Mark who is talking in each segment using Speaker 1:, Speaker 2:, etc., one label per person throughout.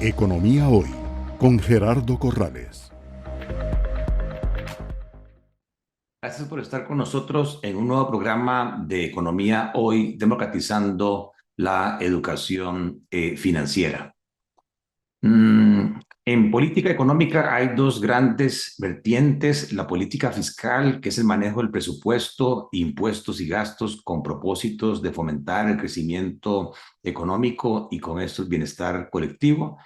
Speaker 1: Economía Hoy con Gerardo Corrales.
Speaker 2: Gracias por estar con nosotros en un nuevo programa de Economía Hoy, democratizando la educación financiera. En política económica hay dos grandes vertientes: la política fiscal, que es el manejo del presupuesto, impuestos y gastos con propósitos de fomentar el crecimiento económico y con esto el bienestar colectivo.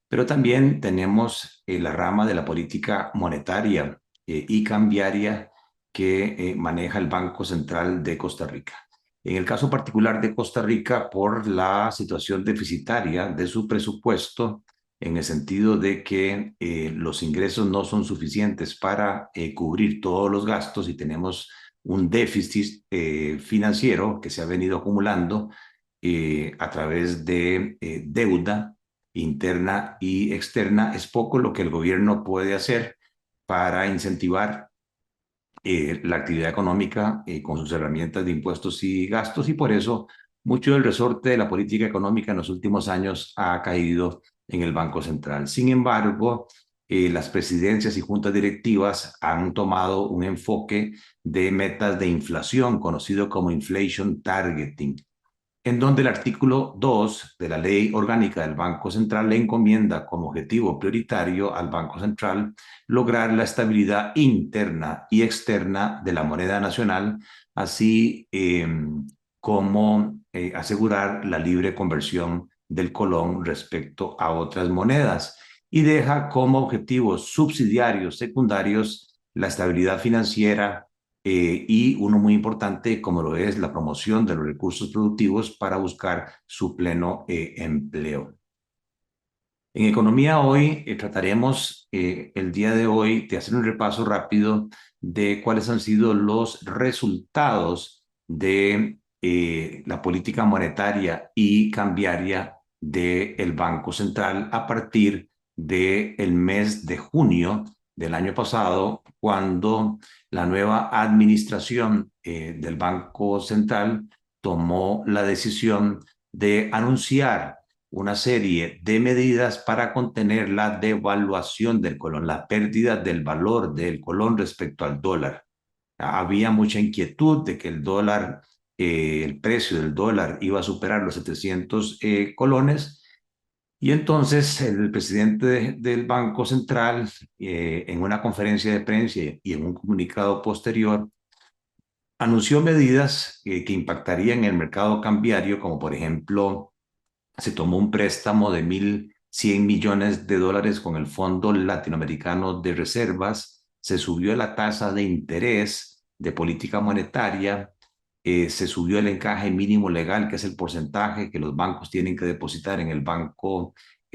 Speaker 2: Pero también tenemos la rama de la política monetaria y cambiaria que maneja el Banco Central de Costa Rica. En el caso particular de Costa Rica, por la situación deficitaria de su presupuesto, en el sentido de que los ingresos no son suficientes para cubrir todos los gastos y tenemos un déficit financiero que se ha venido acumulando a través de deuda interna y externa. Es poco lo que el gobierno puede hacer para incentivar la actividad económica con sus herramientas de impuestos y gastos, y por eso mucho del resorte de la política económica en los últimos años ha caído en el Banco Central. Sin embargo, las presidencias y juntas directivas han tomado un enfoque de metas de inflación, conocido como inflation targeting, en donde el artículo 2 de la Ley Orgánica del Banco Central le encomienda como objetivo prioritario al Banco Central lograr la estabilidad interna y externa de la moneda nacional, así como asegurar la libre conversión del colón respecto a otras monedas, y deja como objetivos subsidiarios secundarios la estabilidad financiera y uno muy importante como lo es la promoción de los recursos productivos para buscar su pleno empleo. En Economía Hoy trataremos el día de hoy de hacer un repaso rápido de cuáles han sido los resultados de la política monetaria y cambiaria del Banco Central a partir del mes de junio del año pasado, cuando la nueva administración del Banco Central tomó la decisión de anunciar una serie de medidas para contener la devaluación del colón, la pérdida del valor del colón respecto al dólar. Había mucha inquietud de que el dólar, el precio del dólar iba a superar los 700 colones, y entonces el presidente del Banco Central, en una conferencia de prensa y en un comunicado posterior, anunció medidas que impactarían el mercado cambiario, como por ejemplo se tomó un préstamo de 1.100 millones de dólares con el Fondo Latinoamericano de Reservas, se subió la tasa de interés de política monetaria, se subió el encaje mínimo legal, que es el porcentaje que los bancos tienen que depositar en el Banco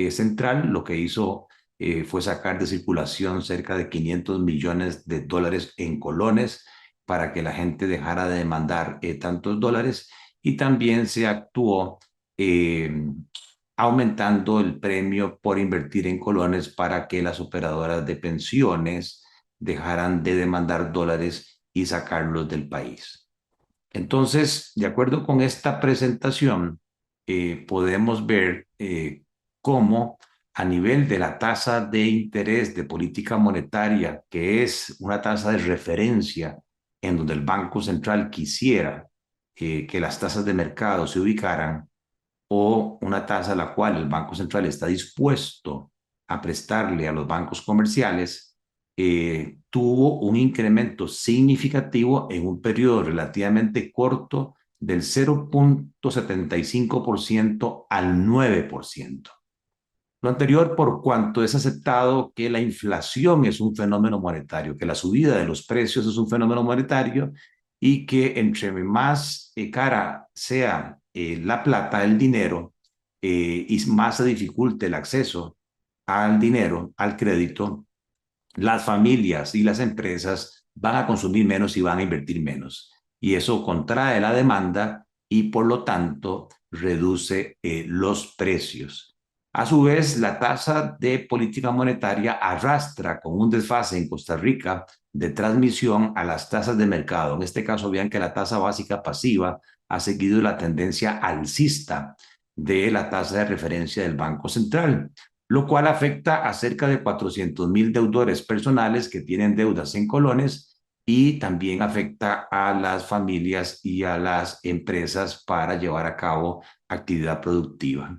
Speaker 2: Central. Lo que hizo fue sacar de circulación cerca de 500 millones de dólares en colones para que la gente dejara de demandar tantos dólares, y también se actuó eh, aumentando el premio por invertir en colones para que las operadoras de pensiones dejaran de demandar dólares y sacarlos del país. Entonces, de acuerdo con esta presentación, podemos ver cómo a nivel de la tasa de interés de política monetaria, que es una tasa de referencia en donde el Banco Central quisiera que las tasas de mercado se ubicaran, o una tasa a la cual el Banco Central está dispuesto a prestarle a los bancos comerciales, tuvo un incremento significativo en un periodo relativamente corto del 0,75% al 9%. Lo anterior por cuanto es aceptado que la inflación es un fenómeno monetario, que la subida de los precios es un fenómeno monetario, y que entre más cara sea la plata, el dinero, y más se dificulte el acceso al dinero, al crédito, las familias y las empresas van a consumir menos y van a invertir menos. Y eso contrae la demanda y por lo tanto reduce los precios. A su vez, la tasa de política monetaria arrastra con un desfase en Costa Rica de transmisión a las tasas de mercado. En este caso, vean que la tasa básica pasiva ha seguido la tendencia alcista de la tasa de referencia del Banco Central, lo cual afecta a cerca de 400.000 deudores personales que tienen deudas en colones y también afecta a las familias y a las empresas para llevar a cabo actividad productiva.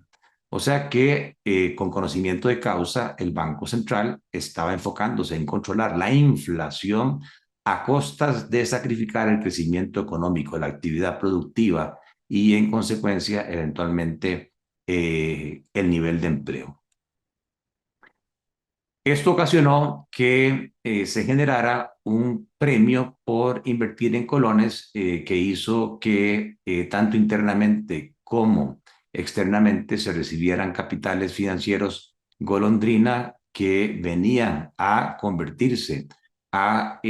Speaker 2: O sea que con conocimiento de causa, el Banco Central estaba enfocándose en controlar la inflación a costas de sacrificar el crecimiento económico, la actividad productiva y en consecuencia eventualmente el nivel de empleo. Esto ocasionó que se generara un premio por invertir en colones que hizo que tanto internamente como externamente se recibieran capitales financieros golondrina que venían a convertirse a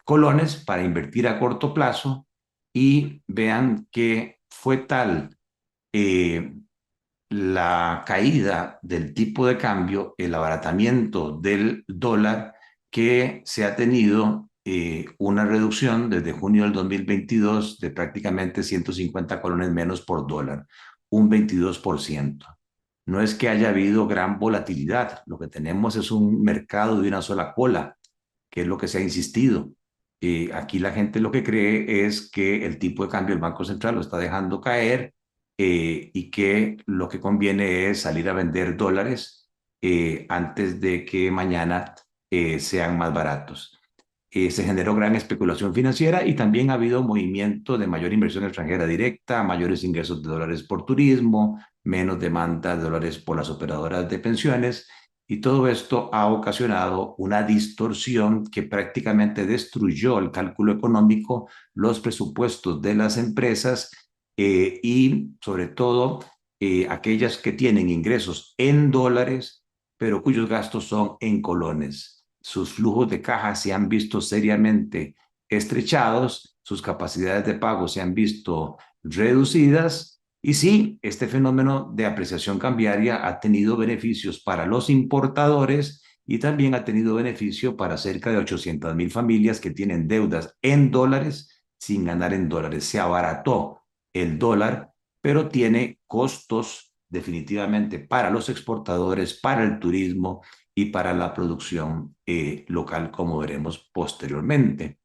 Speaker 2: colones para invertir a corto plazo y vean que fue tal eh, la caída del tipo de cambio, el abaratamiento del dólar, que se ha tenido una reducción desde junio del 2022 de prácticamente 150 colones menos por dólar, un 22%. No es que haya habido gran volatilidad, lo que tenemos es un mercado de una sola cola, que es lo que se ha insistido. Aquí la gente lo que cree es que el tipo de cambio del Banco Central lo está dejando caer y que lo que conviene es salir a vender dólares antes de que mañana sean más baratos. Se generó gran especulación financiera y también ha habido movimiento de mayor inversión extranjera directa, mayores ingresos de dólares por turismo, menos demanda de dólares por las operadoras de pensiones, y todo esto ha ocasionado una distorsión que prácticamente destruyó el cálculo económico, los presupuestos de las empresas y sobre todo aquellas que tienen ingresos en dólares, pero cuyos gastos son en colones. Sus flujos de caja se han visto seriamente estrechados, sus capacidades de pago se han visto reducidas y sí, este fenómeno de apreciación cambiaria ha tenido beneficios para los importadores y también ha tenido beneficio para cerca de 800.000 familias que tienen deudas en dólares sin ganar en dólares. Se abarató el dólar, pero tiene costos definitivamente para los exportadores, para el turismo y para la producción local, como veremos posteriormente.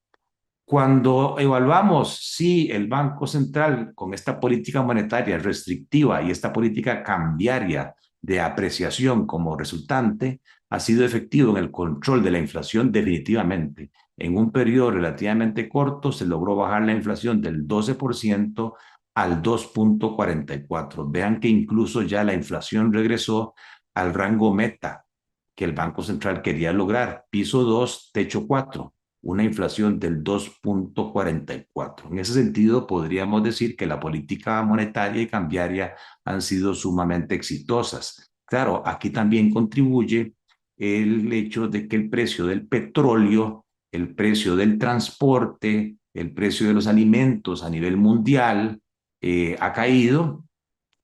Speaker 2: Cuando evaluamos si el Banco Central, con esta política monetaria restrictiva y esta política cambiaria de apreciación como resultante, ha sido efectivo en el control de la inflación, definitivamente. En un periodo relativamente corto se logró bajar la inflación del 12% al 2,44. Vean que incluso ya la inflación regresó al rango meta que el Banco Central quería lograr, piso 2, techo 4, una inflación del 2,44. En ese sentido, podríamos decir que la política monetaria y cambiaria han sido sumamente exitosas. Claro, aquí también contribuye el hecho de que el precio del petróleo, el precio del transporte, el precio de los alimentos a nivel mundial ha caído,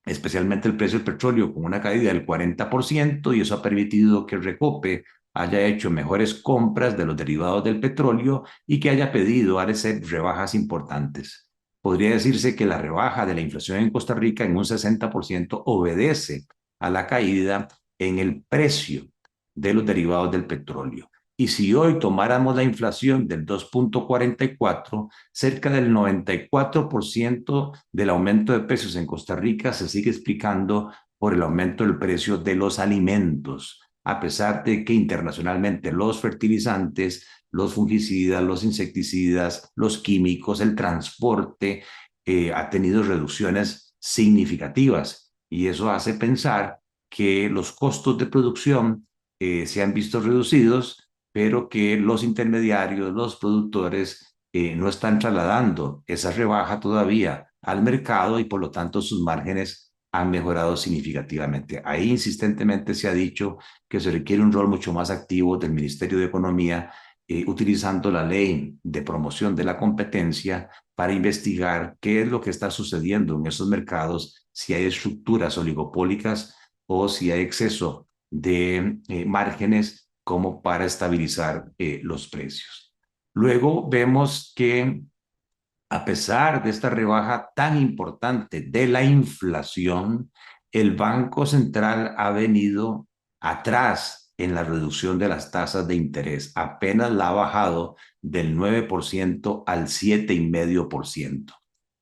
Speaker 2: especialmente el precio del petróleo con una caída del 40%, y eso ha permitido que Recope haya hecho mejores compras de los derivados del petróleo y que haya pedido a ARECEP rebajas importantes. Podría decirse que la rebaja de la inflación en Costa Rica en un 60% obedece a la caída en el precio de los derivados del petróleo. Y si hoy tomáramos la inflación del 2,44, cerca del 94% del aumento de precios en Costa Rica se sigue explicando por el aumento del precio de los alimentos, a pesar de que internacionalmente los fertilizantes, los fungicidas, los insecticidas, los químicos, el transporte ha tenido reducciones significativas. Y eso hace pensar que los costos de producción se han visto reducidos, pero que los intermediarios, los productores, no están trasladando esa rebaja todavía al mercado y por lo tanto sus márgenes han mejorado significativamente. Ahí insistentemente se ha dicho que se requiere un rol mucho más activo del Ministerio de Economía, utilizando la ley de promoción de la competencia para investigar qué es lo que está sucediendo en esos mercados, si hay estructuras oligopólicas o si hay exceso de márgenes como para estabilizar los precios. Luego vemos que a pesar de esta rebaja tan importante de la inflación, el Banco Central ha venido atrás en la reducción de las tasas de interés. Apenas la ha bajado del 9% al 7,5%.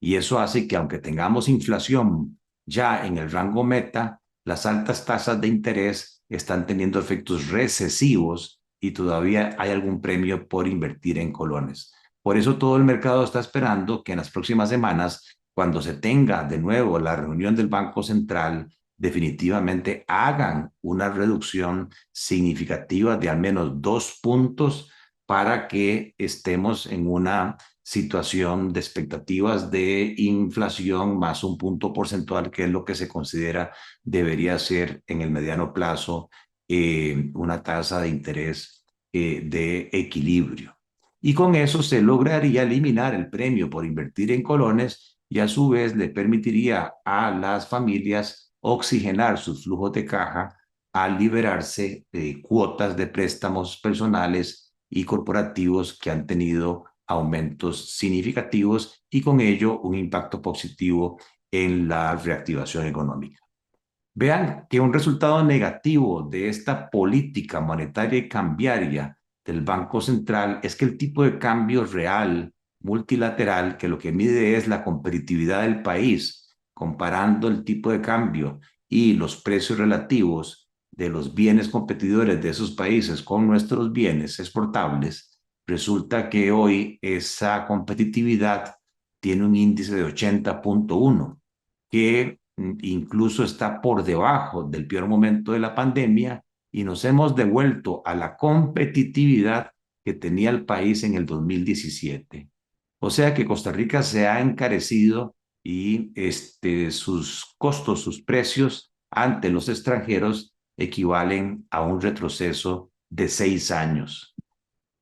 Speaker 2: Y eso hace que aunque tengamos inflación ya en el rango meta, las altas tasas de interés están teniendo efectos recesivos y todavía hay algún premio por invertir en colones. Por eso todo el mercado está esperando que en las próximas semanas, cuando se tenga de nuevo la reunión del Banco Central, definitivamente hagan una reducción significativa de al menos 2 puntos para que estemos en una situación de expectativas de inflación más un punto porcentual, que es lo que se considera debería ser en el mediano plazo una tasa de interés de equilibrio. Y con eso se lograría eliminar el premio por invertir en colones y a su vez le permitiría a las familias oxigenar sus flujos de caja al liberarse de cuotas de préstamos personales y corporativos que han tenido aumentos significativos y con ello un impacto positivo en la reactivación económica. Vean que un resultado negativo de esta política monetaria y cambiaria del Banco Central es que el tipo de cambio real multilateral, que lo que mide es la competitividad del país, comparando el tipo de cambio y los precios relativos de los bienes competidores de esos países con nuestros bienes exportables, resulta que hoy esa competitividad tiene un índice de 80,1, que incluso está por debajo del peor momento de la pandemia y nos hemos devuelto a la competitividad que tenía el país en el 2017. O sea que Costa Rica se ha encarecido y sus costos, sus precios ante los extranjeros equivalen a un retroceso de 6 años.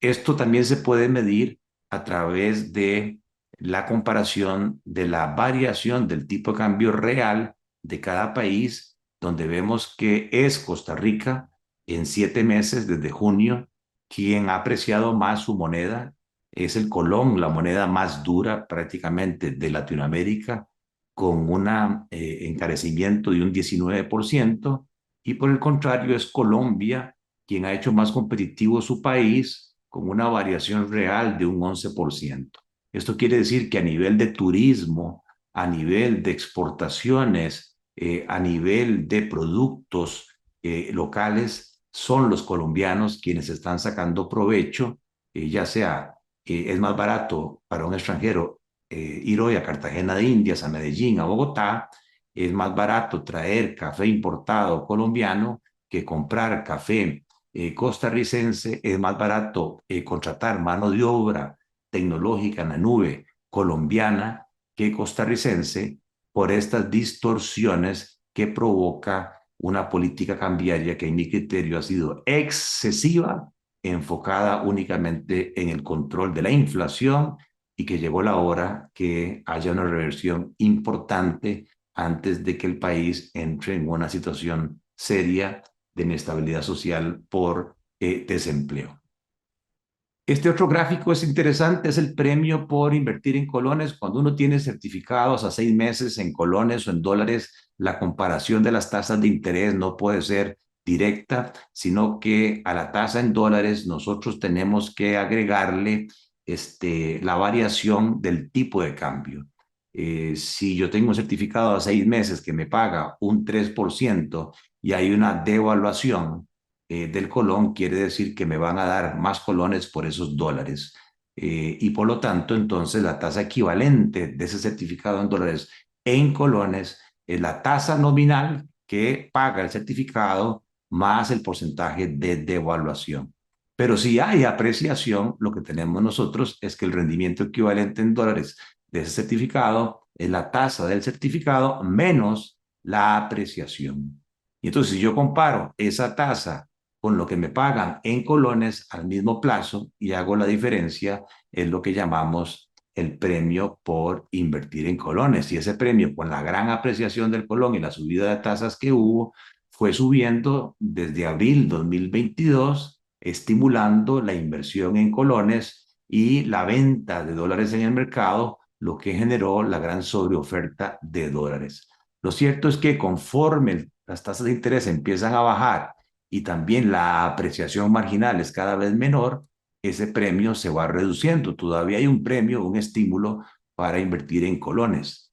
Speaker 2: Esto también se puede medir a través de la comparación de la variación del tipo de cambio real de cada país, donde vemos que es Costa Rica en 7 meses desde junio quien ha apreciado más su moneda. Es el colón, la moneda más dura prácticamente de Latinoamérica, con un encarecimiento de un 19%, y por el contrario es Colombia quien ha hecho más competitivo su país con una variación real de un 11%. Esto quiere decir que a nivel de turismo, a nivel de exportaciones, a nivel de productos locales, son los colombianos quienes están sacando provecho, ya sea es más barato para un extranjero ir hoy a Cartagena de Indias, a Medellín, a Bogotá, es más barato traer café importado colombiano que comprar café costarricense. Es más barato contratar mano de obra tecnológica en la nube colombiana que costarricense por estas distorsiones que provoca una política cambiaria que en mi criterio ha sido excesiva, enfocada únicamente en el control de la inflación, y que llegó la hora que haya una reversión importante antes de que el país entre en una situación seria de inestabilidad social por desempleo. Este otro gráfico es interesante, es el premio por invertir en colones. Cuando uno tiene certificados a 6 meses en colones o en dólares, la comparación de las tasas de interés no puede ser directa, sino que a la tasa en dólares nosotros tenemos que agregarle la variación del tipo de cambio. Si yo tengo un certificado a 6 meses que me paga un 3% y hay una devaluación del colón, quiere decir que me van a dar más colones por esos dólares. Y por lo tanto, entonces la tasa equivalente de ese certificado en dólares en colones es la tasa nominal que paga el certificado más el porcentaje de devaluación. Pero si hay apreciación, lo que tenemos nosotros es que el rendimiento equivalente en dólares de ese certificado es la tasa del certificado menos la apreciación. Y entonces, si yo comparo esa tasa con lo que me pagan en colones al mismo plazo y hago la diferencia, es lo que llamamos el premio por invertir en colones. Y ese premio, con la gran apreciación del colón y la subida de tasas que hubo, fue subiendo desde abril 2022, estimulando la inversión en colones y la venta de dólares en el mercado, lo que generó la gran sobreoferta de dólares. Lo cierto es que conforme las tasas de interés empiezan a bajar y también la apreciación marginal es cada vez menor, ese premio se va reduciendo. Todavía hay un premio, un estímulo para invertir en colones.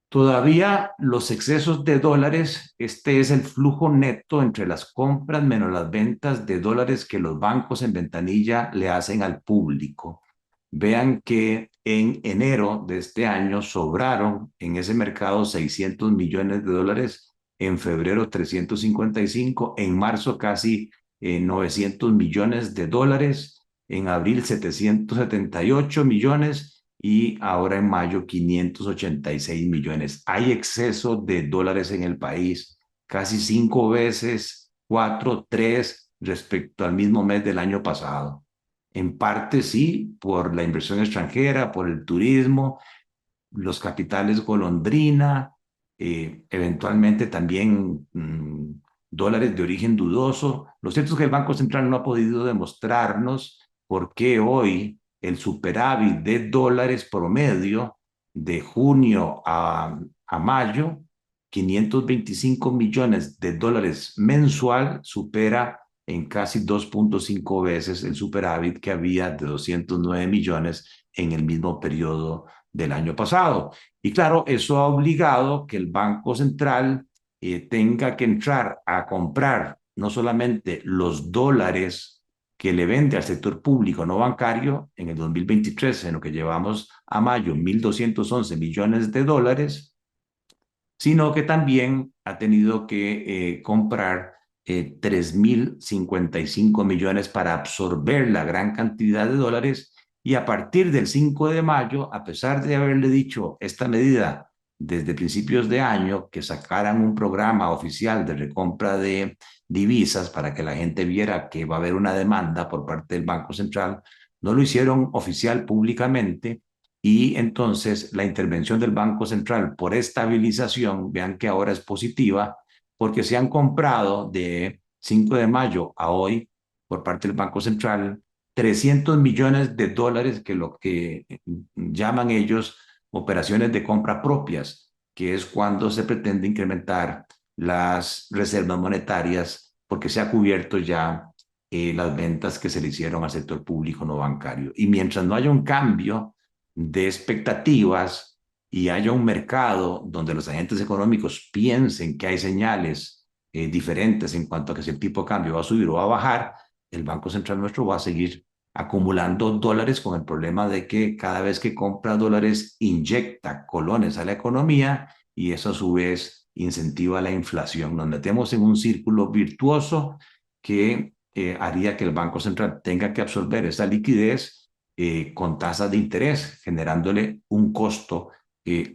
Speaker 2: Todavía los excesos de dólares, este es el flujo neto entre las compras menos las ventas de dólares que los bancos en ventanilla le hacen al público. Vean que en enero de este año sobraron en ese mercado 600 millones de dólares, en febrero 355, en marzo casi 900 millones de dólares, en abril 778 millones y ahora en mayo 586 millones. Hay exceso de dólares en el país, casi 5 veces, 4, 3 respecto al mismo mes del año pasado. En parte sí, por la inversión extranjera, por el turismo, los capitales golondrina, eventualmente también dólares de origen dudoso. Lo cierto es que el Banco Central no ha podido demostrarnos por qué hoy el superávit de dólares promedio de junio a mayo, 525 millones de dólares mensual, supera en casi 2.5 veces el superávit que había de 209 millones en el mismo periodo del año pasado. Y claro, eso ha obligado que el Banco Central tenga que entrar a comprar no solamente los dólares que le vende al sector público no bancario en el 2023, en lo que llevamos a mayo, 1.211 millones de dólares, sino que también ha tenido que comprar 3.055 millones para absorber la gran cantidad de dólares y a partir del 5 de mayo, a pesar de haberle dicho esta medida desde principios de año, que sacaran un programa oficial de recompra de divisas para que la gente viera que va a haber una demanda por parte del Banco Central, no lo hicieron oficial públicamente y entonces la intervención del Banco Central por estabilización, vean que ahora es positiva, porque se han comprado de 5 de mayo a hoy por parte del Banco Central 300 millones de dólares, que lo que llaman ellos operaciones de compra propias, que es cuando se pretende incrementar las reservas monetarias porque se ha cubierto ya las ventas que se le hicieron al sector público no bancario. Y mientras no haya un cambio de expectativas y haya un mercado donde los agentes económicos piensen que hay señales diferentes en cuanto a que si el tipo de cambio va a subir o va a bajar, el Banco Central nuestro va a seguir acumulando dólares con el problema de que cada vez que compra dólares inyecta colones a la economía y eso a su vez incentiva la inflación. Nos metemos en un círculo virtuoso que haría que el Banco Central tenga que absorber esa liquidez con tasas de interés, generándole un costo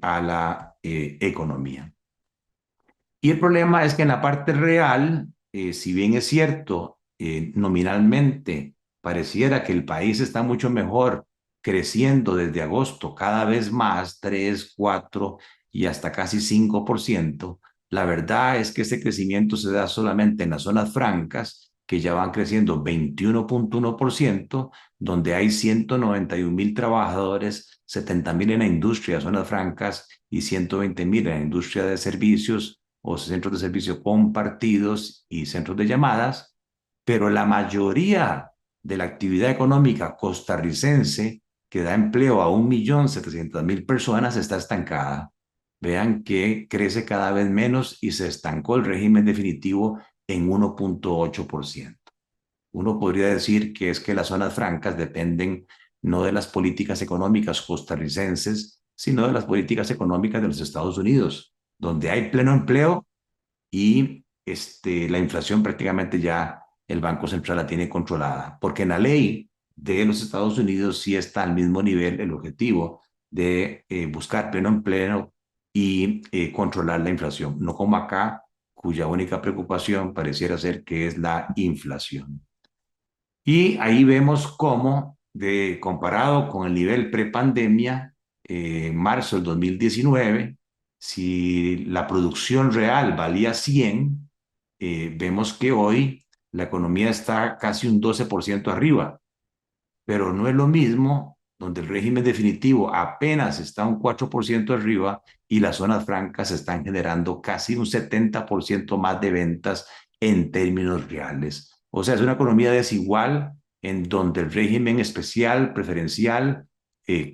Speaker 2: a la economía. Y el problema es que en la parte real, si bien es cierto, nominalmente pareciera que el país está mucho mejor, creciendo desde agosto cada vez más, 3, 4 y hasta casi 5%, la verdad es que ese crecimiento se da solamente en las zonas francas, que ya van creciendo 21.1%, donde hay 191.000 trabajadores, 70.000 en la industria de zonas francas y 120.000 en la industria de servicios o centros de servicio compartidos y centros de llamadas, pero la mayoría de la actividad económica costarricense que da empleo a 1.700.000 personas está estancada. Vean que crece cada vez menos y se estancó el régimen definitivo en 1.8%. Uno podría decir que es que las zonas francas dependen no de las políticas económicas costarricenses, sino de las políticas económicas de los Estados Unidos, donde hay pleno empleo y la inflación prácticamente ya el Banco Central la tiene controlada, porque en la ley de los Estados Unidos sí está al mismo nivel el objetivo de buscar pleno empleo y controlar la inflación, no como acá, cuya única preocupación pareciera ser que es la inflación. Y ahí vemos cómo, comparado con el nivel prepandemia, marzo del 2019, si la producción real valía 100, vemos que hoy la economía está casi un 12% arriba, pero no es lo mismo donde el régimen definitivo apenas está un 4% arriba y las zonas francas están generando casi un 70% más de ventas en términos reales. O sea, es una economía desigual en donde el régimen especial, preferencial,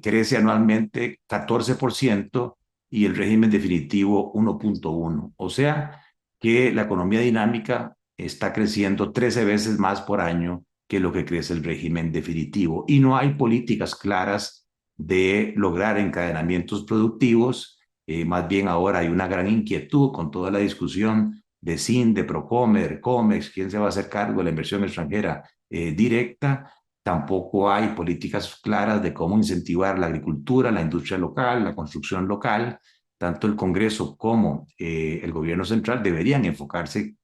Speaker 2: crece anualmente 14% y el régimen definitivo 1.1. O sea, que la economía dinámica está creciendo 13 veces más por año que lo que crece el régimen definitivo. Y no hay políticas claras de lograr encadenamientos productivos. Más bien ahora hay una gran inquietud con toda la discusión de SIN, de Procomer, COMEX, quién se va a hacer cargo de la inversión extranjera directa. Tampoco hay políticas claras de cómo incentivar la agricultura, la industria local, la construcción local. Tanto el Congreso como el gobierno central deberían enfocarse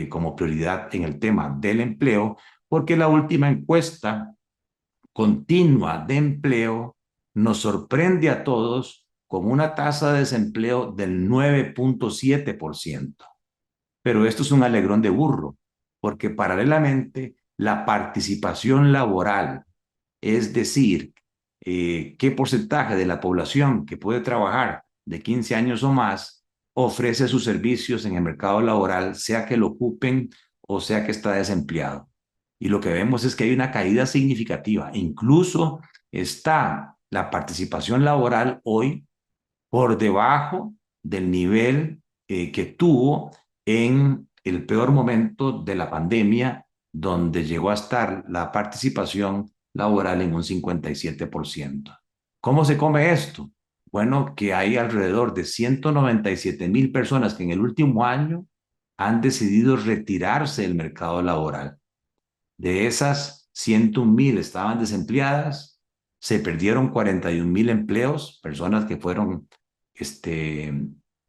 Speaker 2: como prioridad en el tema del empleo, porque la última encuesta continua de empleo nos sorprende a todos con una tasa de desempleo del 9.7%. Pero esto es un alegrón de burro, porque paralelamente la participación laboral, es decir, qué porcentaje de la población que puede trabajar de 15 años o más ofrece sus servicios en el mercado laboral, sea que lo ocupen o sea que está desempleado. Y lo que vemos es que hay una caída significativa. Incluso está la participación laboral hoy por debajo del nivel que tuvo en el peor momento de la pandemia, donde llegó a estar la participación laboral en un 57%. ¿Cómo se come esto? Bueno, que hay alrededor de 197,000 personas que en el último año han decidido retirarse del mercado laboral. De esas, 101,000 estaban desempleadas, se perdieron 41,000 empleos, personas que fueron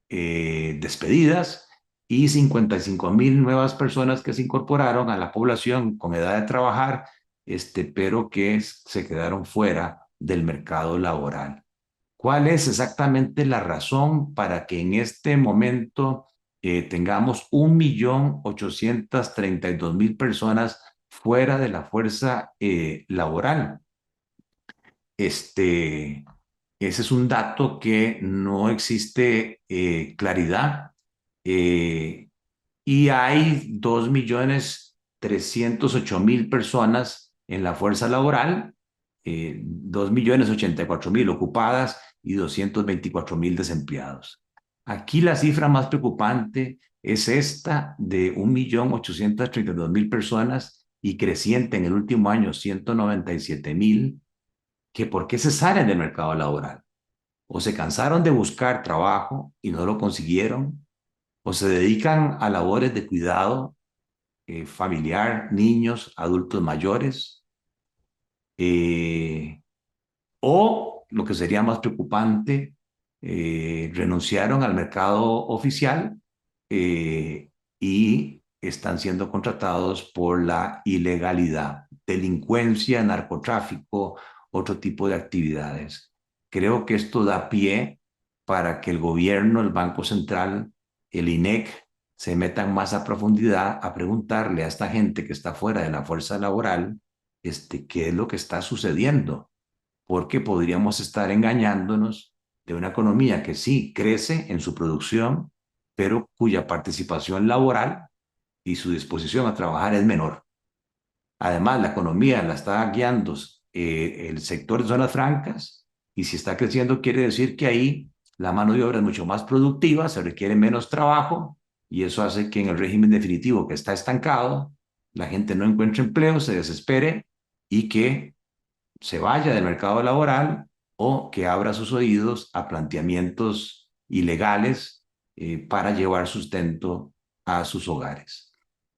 Speaker 2: despedidas, y 55,000 nuevas personas que se incorporaron a la población con edad de trabajar, pero que se quedaron fuera del mercado laboral. ¿Cuál es exactamente la razón para que en este momento tengamos 1,832,000 personas fuera de la fuerza laboral? Ese es un dato que no existe claridad. eh, y hay 2,308,000 personas en la fuerza laboral, 2,084,000 ocupadas y 224,000 desempleados. Aquí la cifra más preocupante es esta de 1,832,000 personas y creciente en el último año 197,000, que por qué se salen del mercado laboral. O se cansaron de buscar trabajo y no lo consiguieron, o se dedican a labores de cuidado familiar, niños, adultos mayores, eh, o lo que sería más preocupante, renunciaron al mercado oficial y están siendo contratados por la ilegalidad, delincuencia, narcotráfico, otro tipo de actividades. Creo que esto da pie para que el gobierno, el Banco Central, el INEC, se metan más a profundidad a preguntarle a esta gente que está fuera de la fuerza laboral, qué es lo que está sucediendo, porque podríamos estar engañándonos de una economía que sí crece en su producción, pero cuya participación laboral y su disposición a trabajar es menor. Además, la economía la está guiando el sector de zonas francas, y si está creciendo quiere decir que ahí la mano de obra es mucho más productiva, se requiere menos trabajo, y eso hace que en el régimen definitivo, que está estancado, la gente no encuentre empleo, se desespere y que se vaya del mercado laboral o que abra sus oídos a planteamientos ilegales para llevar sustento a sus hogares.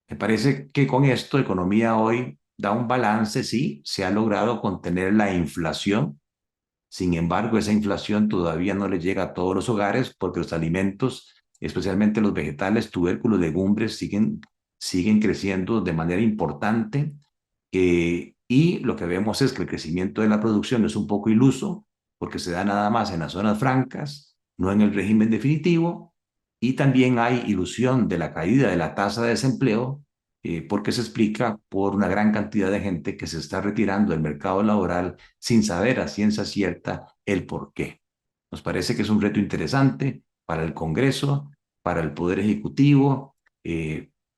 Speaker 2: Me parece que con esto, economía hoy da un balance, sí, se ha logrado contener la inflación. Sin embargo, esa inflación todavía no le llega a todos los hogares porque los alimentos, especialmente los vegetales, tubérculos, legumbres, siguen creciendo de manera importante. Y lo que vemos es que el crecimiento de la producción es un poco iluso porque se da nada más en las zonas francas, no en el régimen definitivo. Y también hay ilusión de la caída de la tasa de desempleo porque se explica por una gran cantidad de gente que se está retirando del mercado laboral sin saber a ciencia cierta el por qué. Nos parece que es un reto interesante para el Congreso, para el Poder Ejecutivo,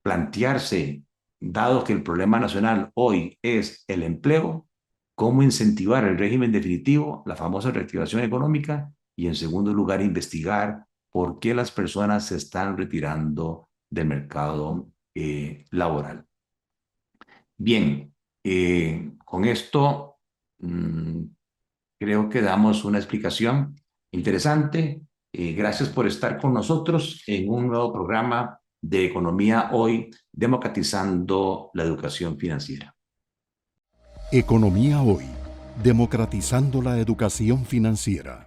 Speaker 2: plantearse, dado que el problema nacional hoy es el empleo, cómo incentivar el régimen definitivo, la famosa reactivación económica, y en segundo lugar, investigar por qué las personas se están retirando del mercado laboral. Bien, con esto creo que damos una explicación interesante. Gracias por estar con nosotros en un nuevo programa de Economía Hoy, democratizando la educación financiera.
Speaker 1: Economía Hoy, democratizando la educación financiera.